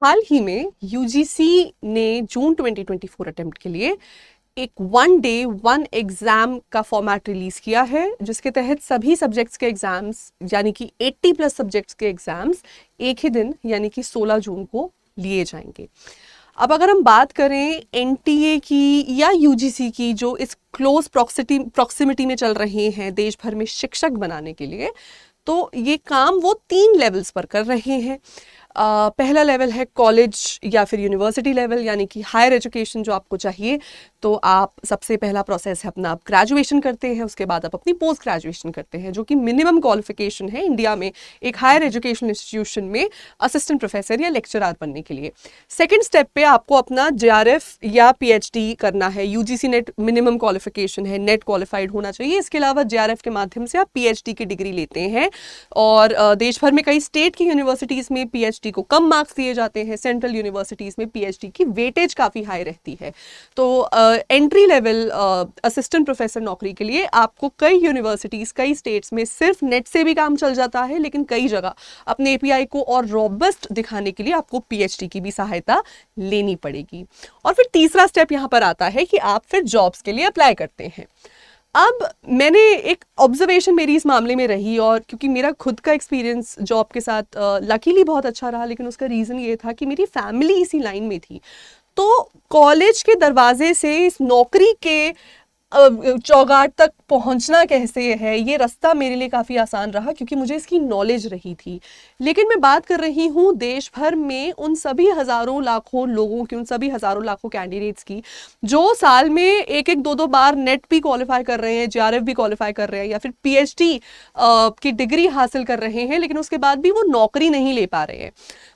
हाल ही में यूजीसी ने जून 2024 अटेम्प्ट के लिए एक 1 डे 1 एग्जाम का फॉर्मेट रिलीज किया है, जिसके तहत सभी सब्जेक्ट्स के एग्जाम्स यानी कि 80+ सब्जेक्ट्स के एग्जाम्स एक ही दिन यानी कि 16 जून को लिए जाएंगे। अब अगर हम बात करें एनटीए की या यूजीसी की, जो इस क्लोज प्रॉक्सिमिटी में चल रहे हैं देश भर में शिक्षक बनाने के लिए, तो ये काम वो 3 लेवल्स पर कर रहे हैं। पहला लेवल है कॉलेज या फिर यूनिवर्सिटी लेवल, यानी कि हायर एजुकेशन जो आपको चाहिए, तो आप सबसे पहला प्रोसेस है अपना, आप ग्रेजुएशन करते हैं, उसके बाद आप अपनी पोस्ट ग्रेजुएशन करते हैं, जो कि मिनिमम क्वालिफिकेशन है इंडिया में एक हायर एजुकेशन इंस्टीट्यूशन में असिस्टेंट प्रोफेसर या लेक्चरर बनने के लिए। सेकेंड स्टेप पे आपको अपना जेआरएफ या पीएचडी करना है। यूजीसी नेट मिनिमम क्वालिफिकेशन है, नेट क्वालिफाइड होना चाहिए। इसके अलावा जेआरएफ के माध्यम से आप पीएचडी की डिग्री लेते हैं, और देश भर में कई स्टेट की यूनिवर्सिटीज़ में पीएचडी को कम मार्क्स दिए जाते हैं, सेंट्रल यूनिवर्सिटीज़ में पीएचडी की वेटेज काफ़ी हाई रहती है। तो एंट्री लेवल असिस्टेंट प्रोफेसर नौकरी के लिए आपको कई यूनिवर्सिटीज़, कई स्टेट्स में सिर्फ नेट से भी काम चल जाता है, लेकिन कई जगह अपने एपीआई को और रॉबस्ट दिखाने के लिए आपको पीएचडी की भी सहायता लेनी पड़ेगी। और फिर तीसरा स्टेप यहाँ पर आता है कि आप फिर जॉब्स के लिए अप्लाई करते हैं। अब मैंने एक ऑब्जर्वेशन मेरी इस मामले में रही, और क्योंकि मेरा खुद का एक्सपीरियंस जॉब के साथ लकीली बहुत अच्छा रहा, लेकिन उसका रीज़न ये था कि मेरी फैमिली इसी लाइन में थी। तो कॉलेज के दरवाजे से इस नौकरी के चौगाट तक पहुंचना कैसे है, ये रास्ता मेरे लिए काफ़ी आसान रहा, क्योंकि मुझे इसकी नॉलेज रही थी। लेकिन मैं बात कर रही हूँ देश भर में उन सभी हज़ारों लाखों लोगों की, उन सभी हज़ारों लाखों कैंडिडेट्स की, जो साल में एक एक दो दो बार नेट भी क्वालिफाई कर रहे हैं, जेआरएफ भी क्वालिफाई कर रहे हैं, या फिर पीएचडी की डिग्री हासिल कर रहे हैं, लेकिन उसके बाद भी वो नौकरी नहीं ले पा रहे हैं।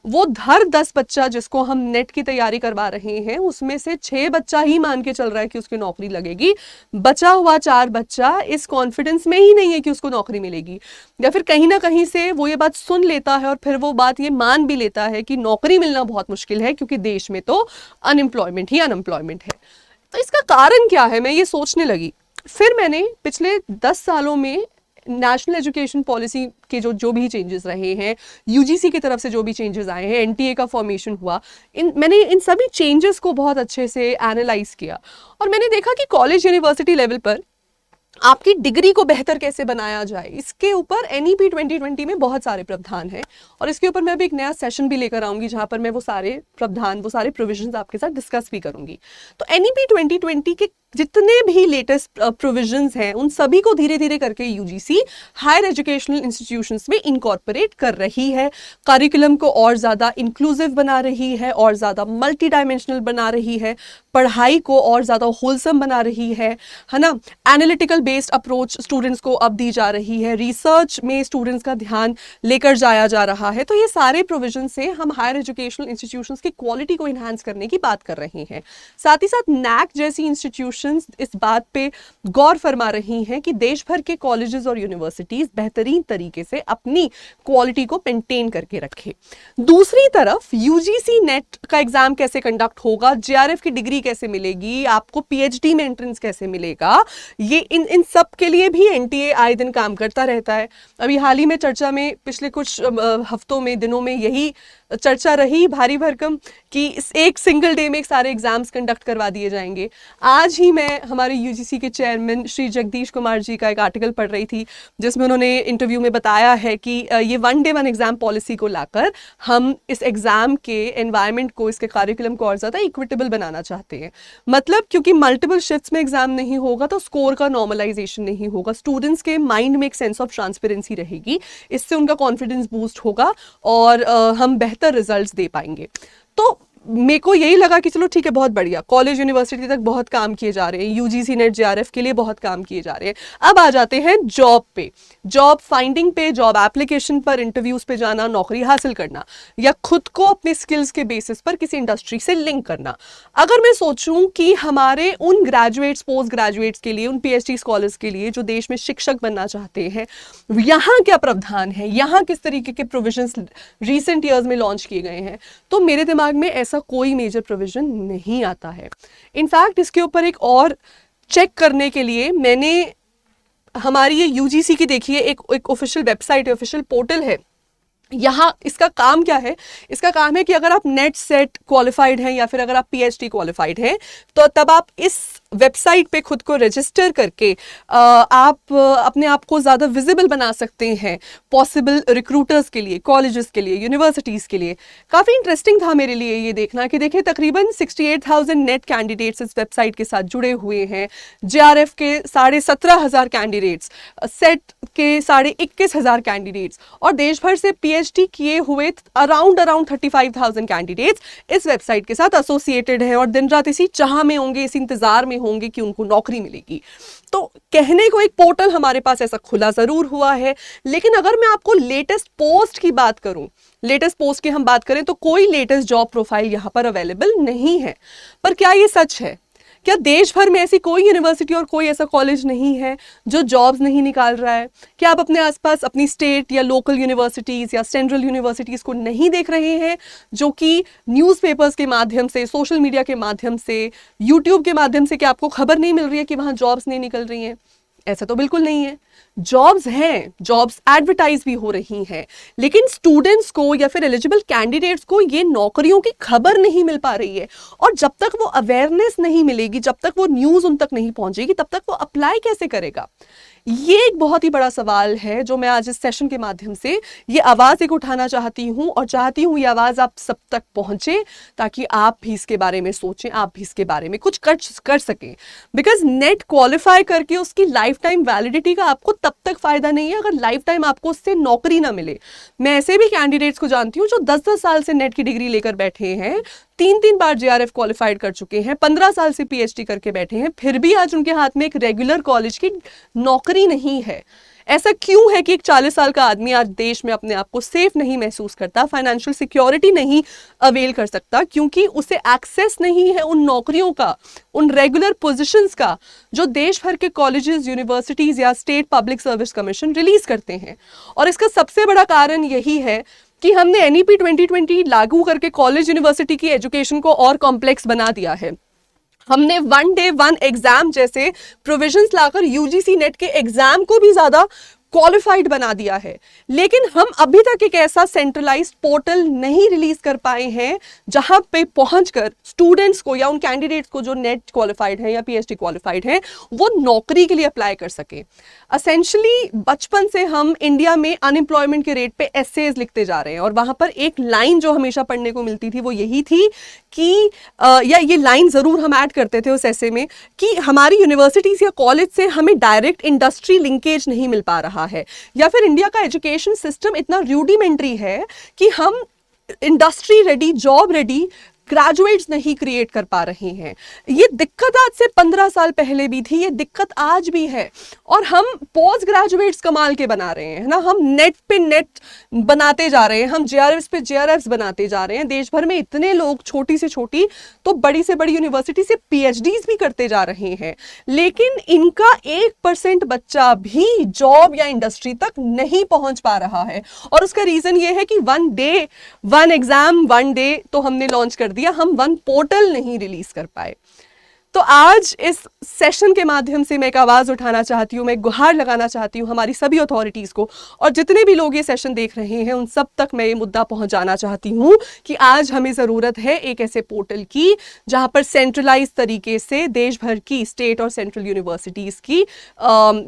वो हर 10 बच्चा जिसको हम नेट की तैयारी करवा रहे हैं, उसमें से 6 बच्चा ही मान के चल रहा है कि उसकी नौकरी लगेगी। बचा हुआ 4 बच्चा इस कॉन्फिडेंस में ही नहीं है कि उसको नौकरी मिलेगी, या फिर कहीं ना कहीं से वो ये बात सुन लेता है और फिर वो बात ये मान भी लेता है कि नौकरी मिलना बहुत मुश्किल है, क्योंकि देश में तो अनएम्प्लॉयमेंट ही अनएम्प्लॉयमेंट है। तो इसका कारण क्या है, मैं ये सोचने लगी। फिर मैंने पिछले 10 सालों में नेशनल एजुकेशन पॉलिसी के जो भी चेंजेस रहे हैं, यूजीसी की तरफ से जो भी चेंजेस आए हैं, एनटीए का फॉर्मेशन हुआ, मैंने इन सभी चेंजेस को बहुत अच्छे से एनालाइज किया, और मैंने देखा कि कॉलेज यूनिवर्सिटी लेवल पर आपकी डिग्री को बेहतर कैसे बनाया जाए, इसके ऊपर एनईपी 2020 में बहुत सारे प्रावधान हैं। और इसके ऊपर मैं अभी एक नया सेशन भी लेकर आऊंगी, जहां पर मैं वो सारे प्रावधान, वो सारे प्रोविजंस आपके साथ डिस्कस भी करूंगी। तो एनईपी 2020 के जितने भी लेटेस्ट प्रोविजंस हैं, उन सभी को धीरे धीरे करके यूजीसी हायर एजुकेशनल इंस्टीट्यूशंस में इनकॉर्पोरेट कर रही है। करिकुलम को और ज़्यादा इंक्लूसिव बना रही है, और ज़्यादा मल्टी डायमेंशनल बना रही है, पढ़ाई को और ज़्यादा होलसम बना रही है ना। एनालिटिकल बेस्ड अप्रोच स्टूडेंट्स को अब दी जा रही है, रिसर्च में स्टूडेंट्स का ध्यान लेकर जाया जा रहा है। तो ये सारे प्रोविजन से हम हायर एजुकेशनल इंस्टीट्यूशंस की क्वालिटी को इन्हांस करने की बात कर रहे हैं। साथ ही साथ नैक जैसी इंस्टीट्यूशंस इस बात पे गौर फरमा रही हैं कि देश भर के कॉलेजेस और यूनिवर्सिटीज बेहतरीन तरीके से अपनी क्वालिटी को मेंटेन करके रखें। दूसरी तरफ यूजीसी नेट का एग्जाम कैसे कंडक्ट होगा, जेआरएफ की डिग्री कैसे मिलेगी, आपको पीएचडी में एंट्रेंस कैसे मिलेगा, ये इन सब के लिए भी एनटीए आए दिन काम करता रहता है। अभी हाल ही में चर्चा में पिछले कुछ हफ्तों में, दिनों में यही चर्चा रही भारी भरकम कि एक सिंगल डे में सारे एग्जाम्स कंडक्ट करवा दिए जाएंगे। आज ही मैं हमारे यूजीसी के चेयरमैन श्री जगदीश कुमार जी का एक आर्टिकल पढ़ रही थी, जिसमें उन्होंने इंटरव्यू में बताया है कि ये 1 डे 1 एग्जाम पॉलिसी को लाकर हम इस एग्जाम के एनवायरनमेंट को, इसके करिकुलम को और ज़्यादा इक्विटेबल बनाना चाहते हैं। मतलब क्योंकि मल्टीपल शिफ्ट्स में एग्जाम नहीं होगा तो स्कोर का नॉर्मलाइजेशन नहीं होगा, स्टूडेंट्स के माइंड में एक सेंस ऑफ ट्रांसपेरेंसी रहेगी, इससे उनका कॉन्फिडेंस बूस्ट होगा और हम बेहतर रिजल्ट्स दे पाएंगे। तो मेरे को यही लगा कि चलो ठीक है, बहुत बढ़िया, कॉलेज यूनिवर्सिटी तक बहुत काम किए जा रहे हैं, यूजीसी नेट जेआरएफ के लिए बहुत काम किए जा रहे हैं। अब आ जाते हैं जॉब पे, जॉब फाइंडिंग पे, जॉब एप्लीकेशन पर, इंटरव्यूज पे जाना, नौकरी हासिल करना, या खुद को अपने स्किल्स के बेसिस पर किसी इंडस्ट्री से लिंक करना। अगर मैं सोचूं कि हमारे उन ग्रेजुएट्स, पोस्ट ग्रेजुएट्स के लिए, उन पीएचडी स्कॉलर्स के लिए जो देश में शिक्षक बनना चाहते हैं, यहाँ क्या प्रावधान है, यहाँ किस तरीके के प्रोविजंस रिसेंट ईयर्स में लॉन्च किए गए हैं, तो मेरे दिमाग में ऐसा कोई मेजर प्रोविजन नहीं आता है। इनफैक्ट इसके ऊपर एक और चेक करने के लिए मैंने हमारी ये यूजीसी की, देखिए, एक ऑफिशियल वेबसाइट है, ऑफिशियल पोर्टल है, यहाँ इसका काम क्या है? इसका काम है कि अगर आप नेट सेट क्वालिफाइड हैं या फिर अगर आप पीएचडी क्वालिफाइड हैं, तो तब आप इस वेबसाइट पे खुद को रजिस्टर करके आप अपने आप को ज़्यादा विजिबल बना सकते हैं पॉसिबल रिक्रूटर्स के लिए, कॉलेजेस के लिए, यूनिवर्सिटीज़ के लिए। काफ़ी इंटरेस्टिंग था मेरे लिए ये देखना कि देखिए तकरीबन 68,000 नेट कैंडिडेट्स इस वेबसाइट के साथ जुड़े हुए हैं। जेआरएफ के 17,500 कैंडिडेट्स, सेट के 21,500 कैंडिडेट्स और देश भर से पीएचडी किए हुए अराउंड 35,000 कैंडिडेट्स इस वेबसाइट के साथ एसोसिएटेड हैं और दिन रात इसी चाह में होंगे, इस इंतजार में होंगे कि उनको नौकरी मिलेगी। तो कहने को एक पोर्टल हमारे पास ऐसा खुला जरूर हुआ है, लेकिन अगर मैं आपको लेटेस्ट पोस्ट की बात करूं, लेटेस्ट पोस्ट की हम बात करें तो कोई लेटेस्ट जॉब प्रोफाइल यहां पर अवेलेबल नहीं है। पर क्या ये सच है? क्या देश भर में ऐसी कोई यूनिवर्सिटी और कोई ऐसा कॉलेज नहीं है जो जॉब्स नहीं निकाल रहा है? क्या आप अपने आसपास अपनी स्टेट या लोकल यूनिवर्सिटीज़ या सेंट्रल यूनिवर्सिटीज़ को नहीं देख रहे हैं जो कि न्यूज़पेपर्स के माध्यम से, सोशल मीडिया के माध्यम से, यूट्यूब के माध्यम से, क्या आपको खबर नहीं मिल रही है कि वहाँ जॉब्स नहीं निकल रही हैं? ऐसा तो बिल्कुल नहीं है। जॉब्स हैं, जॉब्स एडवर्टाइज भी हो रही हैं, लेकिन स्टूडेंट्स को या फिर एलिजिबल कैंडिडेट्स को ये नौकरियों की खबर नहीं मिल पा रही है। और जब तक वो अवेयरनेस नहीं मिलेगी, जब तक वो न्यूज़ उन तक नहीं पहुंचेगी, तब तक वो अप्लाई कैसे करेगा? ये एक बहुत ही बड़ा सवाल है जो मैं आज इस सेशन के माध्यम से ये आवाज़ एक उठाना चाहती हूँ और चाहती हूँ ये आवाज़ आप सब तक पहुँचे ताकि आप भी इसके बारे में सोचें, आप भी इसके बारे में कुछ कर सकें। बिकॉज नेट क्वालिफाई करके उसकी लाइफ टाइम वैलिडिटी का आपको तब तक फ़ायदा नहीं है अगर लाइफ टाइम आपको उससे नौकरी ना मिले। मैं ऐसे भी कैंडिडेट्स को जानती हूँ जो 10-10 साल से नेट की डिग्री लेकर बैठे हैं, 3-3 बार जेआरएफ क्वालिफाइड कर चुके हैं, 15 साल से पीएचडी करके बैठे हैं, फिर भी आज उनके हाथ में एक रेगुलर कॉलेज की नौकरी नहीं है। ऐसा क्यों है कि एक 40 साल का आदमी आज देश में अपने आप को सेफ नहीं महसूस करता, फाइनेंशियल सिक्योरिटी नहीं अवेल कर सकता? क्योंकि उसे एक्सेस नहीं है उन नौकरियों का, उन रेगुलर पोजीशंस का जो देश भर के कॉलेजेस, यूनिवर्सिटीज या state public service commission release करते हैं। और इसका सबसे बड़ा कारण यही है कि हमने एनईपी 2020 लागू करके कॉलेज यूनिवर्सिटी की एजुकेशन को और कॉम्प्लेक्स बना दिया है। हमने 1 डे 1 एग्जाम जैसे प्रोविजंस लाकर यूजीसी नेट के एग्जाम को भी ज्यादा क्वालिफाइड बना दिया है, लेकिन हम अभी तक एक ऐसा सेंट्रलाइज्ड पोर्टल नहीं रिलीज कर पाए हैं जहां पे पहुंचकर स्टूडेंट्स को या उन कैंडिडेट्स को जो नेट क्वालिफाइड है या पीएचडी क्वालिफाइड है वो नौकरी के लिए अप्लाई कर सके। असेंशली बचपन से हम इंडिया में अनएम्प्लॉयमेंट के रेट पे एसेज लिखते जा रहे हैं और वहां पर एक लाइन जो हमेशा पढ़ने को मिलती थी वो यही थी कि या ये लाइन जरूर हम ऐड करते थे उस ऐसे में कि हमारी यूनिवर्सिटीज या कॉलेज से हमें डायरेक्ट इंडस्ट्री लिंकेज नहीं मिल पा रहा है, या फिर इंडिया का एजुकेशन सिस्टम इतना रूडिमेंट्री है कि हम industry ready, job ready graduates नहीं क्रिएट कर पा रहे हैं। ये दिक्कत आज से 15 साल पहले भी थी, ये दिक्कत आज भी है और हम पोस्ट ग्रेजुएट्स कमाल के बना रहे हैं ना। हम नेट पे नेट बनाते जा रहे हैं, हम जेआरएफ पे जेआरएफ बनाते जा रहे हैं। देश भर में इतने लोग छोटी से छोटी तो बड़ी से बड़ी यूनिवर्सिटी से पीएचडीज भी करते जा रहे हैं, लेकिन इनका 1% बच्चा भी जॉब या इंडस्ट्री तक नहीं पहुंच पा रहा है। और उसका रीजन ये है कि 1 डे 1 एग्जाम 1 डे तो हमने लॉन्च कर दिया, हम 1 पोर्टल नहीं रिलीज कर पाए। तो आज इस सेशन के माध्यम से मैं एक आवाज उठाना चाहती हूँ, मैं एक गुहार लगाना चाहती हूँ हमारी सभी अथॉरिटीज को, और जितने भी लोग ये सेशन देख रहे हैं उन सब तक मैं ये मुद्दा पहुंचाना चाहती हूँ कि आज हमें जरूरत है एक ऐसे पोर्टल की जहां पर सेंट्रलाइज तरीके से देश भर की स्टेट और सेंट्रल यूनिवर्सिटीज की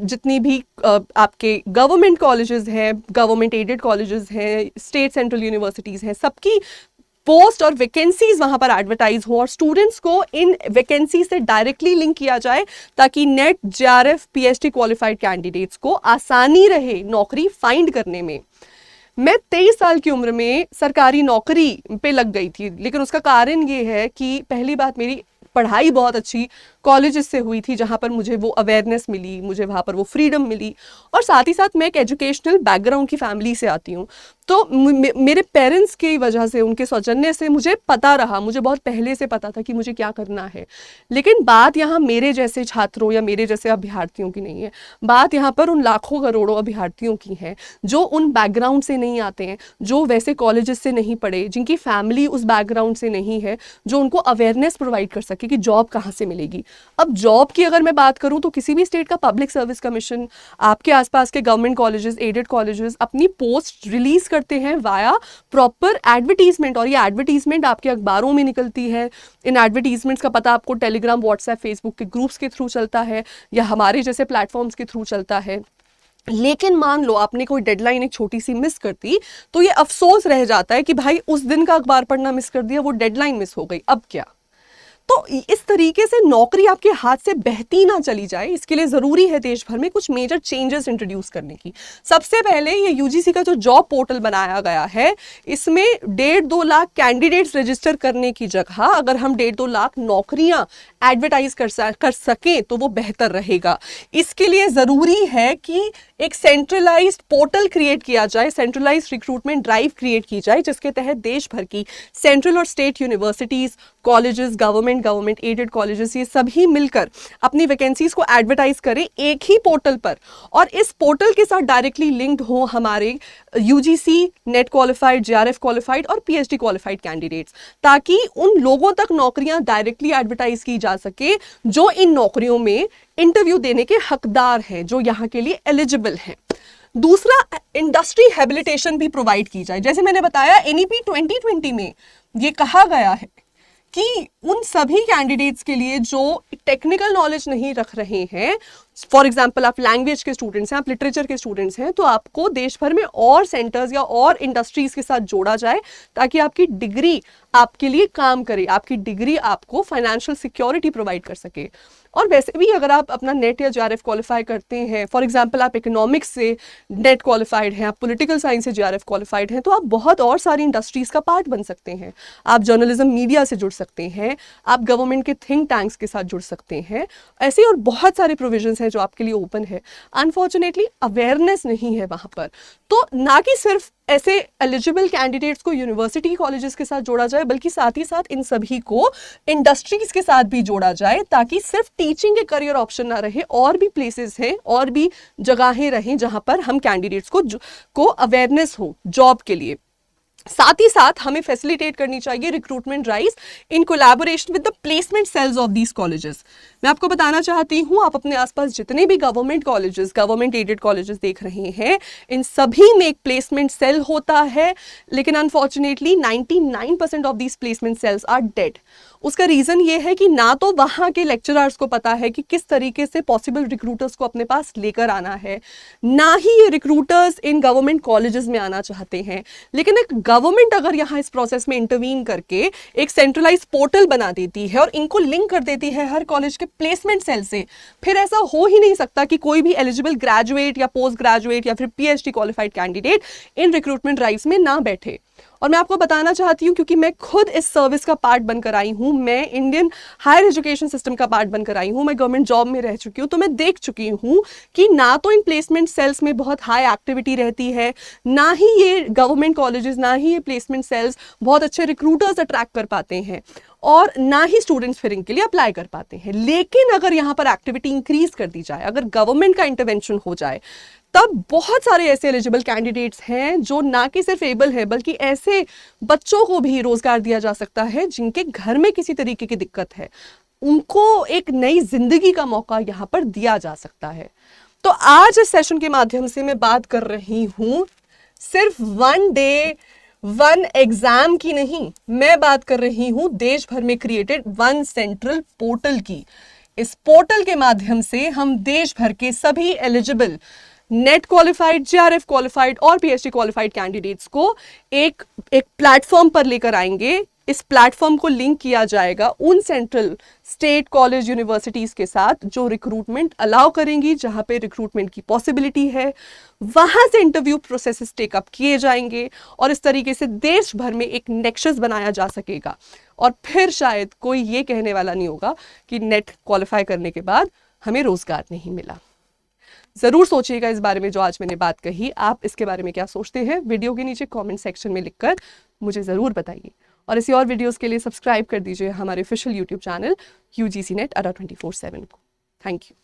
जितनी भी आपके गवर्नमेंट कॉलेजेस हैं, गवर्नमेंट एडेड कॉलेजेस हैं, स्टेट सेंट्रल यूनिवर्सिटीज हैं, सबकी पोस्ट और वैकेंसीज वहां पर एडवर्टाइज हो और स्टूडेंट्स को इन वैकेंसी से डायरेक्टली लिंक किया जाए ताकि net, JRF, PhD qualified candidates को आसानी रहे नौकरी फाइंड करने में। मैं 23 साल की उम्र में सरकारी नौकरी पे लग गई थी, लेकिन उसका कारण ये है कि पहली बात मेरी पढ़ाई बहुत अच्छी कॉलेजेस से हुई थी जहाँ पर मुझे वो अवेयरनेस मिली, मुझे वहाँ पर वो फ्रीडम मिली, और साथ ही साथ मैं एक एजुकेशनल बैकग्राउंड की फैमिली से आती हूँ। तो मेरे पेरेंट्स की वजह से, उनके सौजन्य से मुझे पता रहा, मुझे बहुत पहले से पता था कि मुझे क्या करना है। लेकिन बात यहाँ मेरे जैसे छात्रों या मेरे जैसे अभ्यर्थियों की नहीं है, बात यहाँ पर उन लाखों करोड़ों अभ्यर्थियों की है जो उन बैकग्राउंड से नहीं आते हैं, जो वैसे कॉलेजेस से नहीं पढ़े, जिनकी फैमिली उस बैकग्राउंड से नहीं है, जो उनको अवेयरनेस प्रोवाइड कर सके कि जॉब कहाँ से मिलेगी। अब जॉब की अगर मैं बात करूं तो किसी भी स्टेट का पब्लिक सर्विस कमीशन, आपके आसपास के गवर्नमेंट कॉलेजेस, एडेड कॉलेजेस अपनी पोस्ट रिलीज करते हैं वाया प्रॉपर एडवर्टीजमेंट, और ये एडवर्टीजमेंट आपके अखबारों में निकलती है। इन एडवर्टीजमेंट्स का पता आपको टेलीग्राम, व्हाट्सएप, फेसबुक के ग्रुप्स के थ्रू चलता है या हमारे जैसे प्लेटफॉर्म्स के थ्रू चलता है। लेकिन मान लो आपने कोई डेडलाइन एक छोटी सी मिस कर दी, तो ये अफसोस रह जाता है कि भाई उस दिन का अखबार पढ़ना मिस कर दिया, वो डेडलाइन मिस हो गई, अब क्या। तो इस तरीके से नौकरी आपके हाथ से बहती ना चली जाए, इसके लिए ज़रूरी है देश भर में कुछ मेजर चेंजेस इंट्रोड्यूस करने की। सबसे पहले ये यूजीसी का जो जॉब पोर्टल बनाया गया है, इसमें 1.5-2 लाख कैंडिडेट्स रजिस्टर करने की जगह अगर हम 1.5-2 लाख नौकरियां एडवर्टाइज कर सकें तो वो बेहतर रहेगा। इसके लिए ज़रूरी है कि एक सेंट्रलाइज्ड पोर्टल क्रिएट किया जाए, सेंट्रलाइज्ड रिक्रूटमेंट ड्राइव क्रिएट की जाए, जिसके तहत देश भर की सेंट्रल और state universities, colleges, government aided colleges, ये सभी मिलकर अपनी वैकेंसीज को एडवर्टाइज करें एक ही पोर्टल पर, और इस पोर्टल के साथ डायरेक्टली लिंक्ड हो हमारे UGC net qualified, JRF qualified और पीएचडी क्वालिफाइड कैंडिडेट्स, ताकि उन लोगों तक नौकरियां डायरेक्टली एडवर्टाइज की जा सके जो इन नौकरियों में इंटरव्यू देने के हकदार हैं, जो यहाँ के लिए एलिजिबल हैं। दूसरा, इंडस्ट्री हैबिलिटेशन भी प्रोवाइड की जाए। जैसे मैंने बताया, एनईपी 2020 में ये कहा गया है कि उन सभी कैंडिडेट्स के लिए जो टेक्निकल नॉलेज नहीं रख रहे हैं, फॉर एग्जाम्पल आप लैंग्वेज के स्टूडेंट्स हैं, आप लिटरेचर के स्टूडेंट्स हैं, तो आपको देश भर में और सेंटर्स या और इंडस्ट्रीज के साथ जोड़ा जाए ताकि आपकी डिग्री आपके लिए काम करे, आपकी डिग्री आपको फाइनेंशियल सिक्योरिटी प्रोवाइड कर सके। और वैसे भी अगर आप अपना नेट या जेआरएफ क्वालिफाई करते हैं, फॉर एग्जांपल आप इकोनॉमिक्स से नेट क्वालिफाइड हैं, आप पॉलिटिकल साइंस से जेआरएफ क्वालिफाइड हैं, तो आप बहुत और सारी इंडस्ट्रीज का पार्ट बन सकते हैं। आप जर्नलिज्म मीडिया से जुड़ सकते हैं, आप गवर्नमेंट के थिंक टैंक्स के साथ जुड़ सकते हैं। ऐसे और बहुत सारे प्रोविजंस हैं जो आपके लिए ओपन है। अनफॉर्चुनेटली अवेयरनेस नहीं है वहाँ पर। तो ना कि सिर्फ ऐसे एलिजिबल कैंडिडेट्स को यूनिवर्सिटी कॉलेजेस के साथ जोड़ा जाए, बल्कि साथ ही साथ इन सभी को इंडस्ट्रीज के साथ भी जोड़ा जाए, ताकि सिर्फ टीचिंग के करियर ऑप्शन ना रहे, और भी प्लेसेस हैं, और भी जगहें रहें जहां पर हम कैंडिडेट्स को अवेयरनेस हो जॉब के लिए। साथ ही साथ हमें फैसिलिटेट करनी चाहिए recruitment drives in collaboration with the placement cells of these colleges. मैं आपको बताना चाहती हूँ, आप अपने आसपास जितने भी government colleges, government aided colleges देख रहे हैं, इन सभी में एक प्लेसमेंट सेल होता है, लेकिन unfortunately 99% of these placement cells are dead. उसका रीज़न ये है कि ना तो वहाँ के लेक्चरर्स को पता है कि किस तरीके से पॉसिबल रिक्रूटर्स को अपने पास लेकर आना है, ना ही ये रिक्रूटर्स इन गवर्नमेंट कॉलेजेस में आना चाहते हैं। लेकिन एक गवर्नमेंट अगर यहाँ इस प्रोसेस में इंटरवीन करके एक सेंट्रलाइज पोर्टल बना देती है और इनको लिंक कर देती है हर कॉलेज के प्लेसमेंट सेल से, फिर ऐसा हो ही नहीं सकता कि कोई भी एलिजिबल ग्रेजुएट या पोस्ट ग्रेजुएट या फिर PhD qualified candidate in recruitment drives में ना बैठे। और मैं आपको बताना चाहती हूँ, क्योंकि मैं खुद इस सर्विस का पार्ट बनकर आई हूँ, मैं इंडियन हायर एजुकेशन सिस्टम का पार्ट बनकर आई हूँ, मैं गवर्नमेंट जॉब में रह चुकी हूँ, तो मैं देख चुकी हूँ कि ना तो इन प्लेसमेंट सेल्स में बहुत हाई एक्टिविटी रहती है, ना ही ये गवर्नमेंट कॉलेजेस, ना ही ये प्लेसमेंट सेल्स बहुत अच्छे रिक्रूटर्स अट्रैक्ट कर पाते हैं, और ना ही स्टूडेंट्स फिर इनके लिए अप्लाई कर पाते हैं। लेकिन अगर यहाँ पर एक्टिविटी इंक्रीज कर दी जाए, अगर गवर्नमेंट का इंटरवेंशन हो जाए, तब बहुत सारे ऐसे एलिजिबल कैंडिडेट्स हैं जो ना कि सिर्फ एबल है, बल्कि ऐसे बच्चों को भी रोजगार दिया जा सकता है जिनके घर में किसी तरीके की दिक्कत है, उनको एक नई जिंदगी का मौका यहाँ पर दिया जा सकता है। तो आज इस सेशन के माध्यम से मैं बात कर रही हूँ सिर्फ 1 डे 1 एग्जाम की नहीं, मैं बात कर रही हूँ देश भर में क्रिएटेड 1 सेंट्रल पोर्टल की। इस पोर्टल के माध्यम से हम देश भर के सभी eligible net qualified, JRF qualified और पीएचडी क्वालिफाइड कैंडिडेट्स को एक प्लेटफॉर्म पर लेकर आएंगे। इस प्लेटफॉर्म को लिंक किया जाएगा उन सेंट्रल स्टेट कॉलेज यूनिवर्सिटीज के साथ जो रिक्रूटमेंट अलाउ करेंगी, जहां पे रिक्रूटमेंट की पॉसिबिलिटी है, वहां से इंटरव्यू प्रोसेसेस टेकअप किए जाएंगे, और इस तरीके से देश भर में एक नेक्सस बनाया जा सकेगा। और फिर शायद कोई ये कहने वाला नहीं होगा कि नेट क्वालिफाई करने के बाद हमें रोजगार नहीं मिला। जरूर सोचिएगा इस बारे में जो आज मैंने बात कही। आप इसके बारे में क्या सोचते हैं, वीडियो के नीचे कमेंट सेक्शन में लिखकर मुझे ज़रूर बताइए। और ऐसी और वीडियोस के लिए सब्सक्राइब कर दीजिए हमारे official YouTube channel UGC NET Adda 24/7 को। Thank you.